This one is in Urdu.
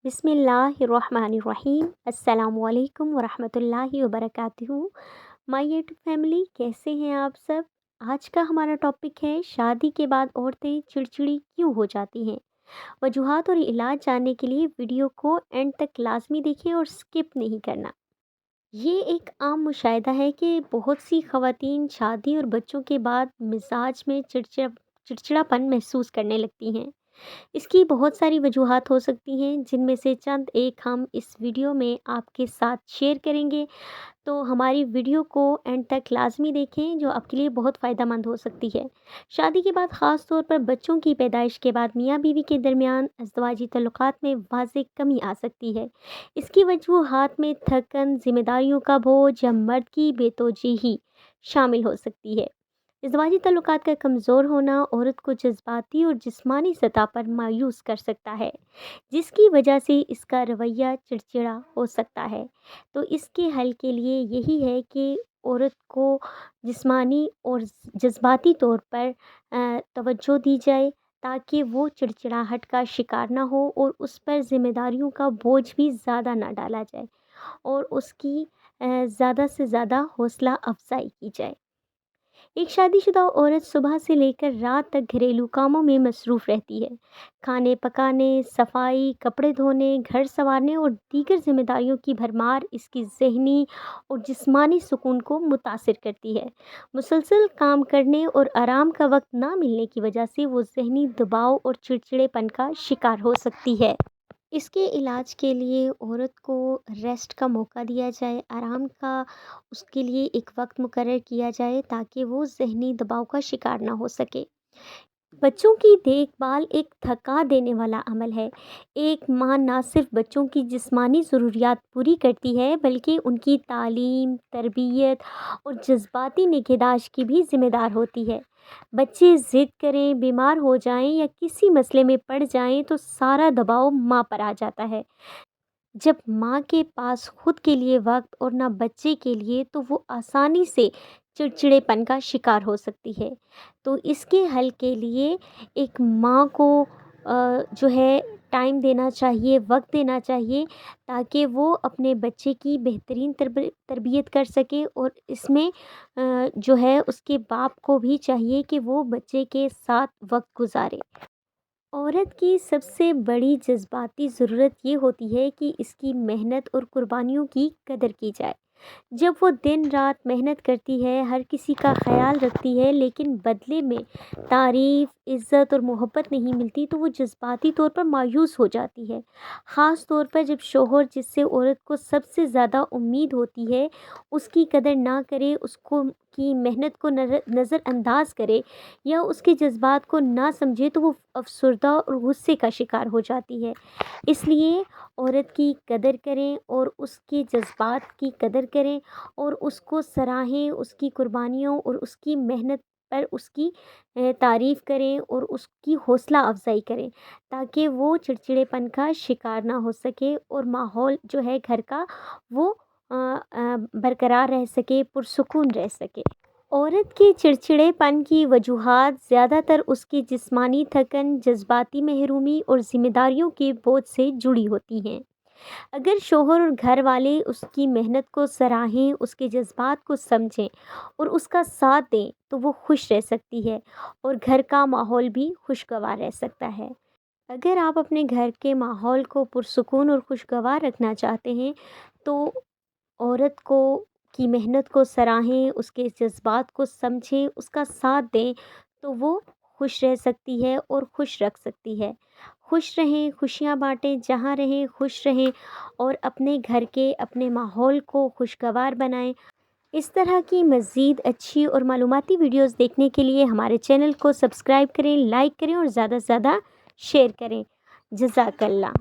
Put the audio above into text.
بسم اللہ الرحمن الرحیم۔ السلام علیکم ورحمۃ اللہ وبرکاتہ۔ مائی یوٹیوب فیملی، کیسے ہیں آپ سب؟ آج کا ہمارا ٹاپک ہے شادی کے بعد عورتیں چڑچڑی کیوں ہو جاتی ہیں۔ وجوہات اور علاج جاننے کے لیے ویڈیو کو اینڈ تک لازمی دیکھیں اور سکپ نہیں کرنا۔ یہ ایک عام مشاہدہ ہے کہ بہت سی خواتین شادی اور بچوں کے بعد مزاج میں چڑچڑاپن محسوس کرنے لگتی ہیں۔ اس کی بہت ساری وجوہات ہو سکتی ہیں، جن میں سے چند ایک ہم اس ویڈیو میں آپ کے ساتھ شیئر کریں گے۔ تو ہماری ویڈیو کو اینڈ تک لازمی دیکھیں، جو آپ کے لیے بہت فائدہ مند ہو سکتی ہے۔ شادی کے بعد، خاص طور پر بچوں کی پیدائش کے بعد، میاں بیوی کے درمیان ازدواجی تعلقات میں واضح کمی آ سکتی ہے۔ اس کی وجوہات میں تھکن، ذمہ داریوں کا بوجھ یا مرد کی بے توجہی شامل ہو سکتی ہے۔ ازدواجی تعلقات کا کمزور ہونا عورت کو جذباتی اور جسمانی سطح پر مایوس کر سکتا ہے، جس کی وجہ سے اس کا رویہ چڑچڑا ہو سکتا ہے۔ تو اس کے حل کے لیے یہی ہے کہ عورت کو جسمانی اور جذباتی طور پر توجہ دی جائے، تاکہ وہ چڑچڑاہٹ کا شکار نہ ہو اور اس پر ذمہ داریوں کا بوجھ بھی زیادہ نہ ڈالا جائے، اور اس کی زیادہ سے زیادہ حوصلہ افزائی کی جائے۔ ایک شادی شدہ عورت صبح سے لے کر رات تک گھریلو کاموں میں مصروف رہتی ہے۔ کھانے پکانے، صفائی، کپڑے دھونے، گھر سنوارنے اور دیگر ذمہ داریوں کی بھرمار اس کی ذہنی اور جسمانی سکون کو متاثر کرتی ہے۔ مسلسل کام کرنے اور آرام کا وقت نہ ملنے کی وجہ سے وہ ذہنی دباؤ اور چڑچڑے پن کا شکار ہو سکتی ہے۔ اس کے علاج کے لیے عورت کو ریسٹ کا موقع دیا جائے، آرام کا اس کے لیے ایک وقت مقرر کیا جائے، تاکہ وہ ذہنی دباؤ کا شکار نہ ہو سکے۔ بچوں کی دیکھ بھال ایک تھکا دینے والا عمل ہے۔ ایک ماں نہ صرف بچوں کی جسمانی ضروریات پوری کرتی ہے، بلکہ ان کی تعلیم، تربیت اور جذباتی نگہداشت کی بھی ذمہ دار ہوتی ہے۔ بچے ضد کریں، بیمار ہو جائیں یا کسی مسئلے میں پڑ جائیں تو سارا دباؤ ماں پر آ جاتا ہے۔ جب ماں کے پاس خود کے لیے وقت اور نہ بچے کے لیے، تو وہ آسانی سے چڑچڑے پن کا شکار ہو سکتی ہے۔ تو اس کے حل کے لیے ایک ماں کو جو ہے ٹائم دینا چاہیے، وقت دینا چاہیے، تاکہ وہ اپنے بچے کی بہترین تربیت کر سکے، اور اس میں جو ہے اس کے باپ کو بھی چاہیے کہ وہ بچے کے ساتھ وقت گزارے۔ عورت کی سب سے بڑی جذباتی ضرورت یہ ہوتی ہے کہ اس کی محنت اور قربانیوں کی قدر کی جائے۔ جب وہ دن رات محنت کرتی ہے، ہر کسی کا خیال رکھتی ہے، لیکن بدلے میں تعریف، عزت اور محبت نہیں ملتی، تو وہ جذباتی طور پر مایوس ہو جاتی ہے۔ خاص طور پر جب شوہر، جس سے عورت کو سب سے زیادہ امید ہوتی ہے، اس کی قدر نہ کرے، اس کی محنت کو نظر انداز کرے یا اس کے جذبات کو نہ سمجھے، تو وہ افسردہ اور غصے کا شکار ہو جاتی ہے۔ اس لیے عورت کی قدر کریں اور اس کے جذبات کی قدر کریں، اور اس کو سراہیں، اس کی قربانیوں اور اس کی محنت پر اس کی تعریف کریں اور اس کی حوصلہ افزائی کریں، تاکہ وہ چڑچڑے پن کا شکار نہ ہو سکے، اور ماحول جو ہے گھر کا وہ برقرار رہ سکے، پرسکون رہ سکے۔ عورت کے چڑچڑے پن کی وجوہات زیادہ تر اس کی جسمانی تھکن، جذباتی محرومی اور ذمہ داریوں کے بوجھ سے جڑی ہوتی ہیں۔ اگر شوہر اور گھر والے اس کی محنت کو سراہیں، اس کے جذبات کو سمجھیں اور اس کا ساتھ دیں، تو وہ خوش رہ سکتی ہے، اور گھر کا ماحول بھی خوشگوار رہ سکتا ہے۔ اگر آپ اپنے گھر کے ماحول کو پرسکون اور خوشگوار رکھنا چاہتے ہیں، تو عورت کی محنت کو سراہیں، اس کے جذبات کو سمجھیں، اس کا ساتھ دیں، تو وہ خوش رہ سکتی ہے اور خوش رکھ سکتی ہے۔ خوش رہیں، خوشیاں بانٹیں، جہاں رہیں خوش رہیں، اور اپنے گھر کے، اپنے ماحول کو خوشگوار بنائیں۔ اس طرح کی مزید اچھی اور معلوماتی ویڈیوز دیکھنے کے لیے ہمارے چینل کو سبسکرائب کریں، لائک کریں اور زیادہ سے زیادہ شیئر کریں۔ جزاک اللہ۔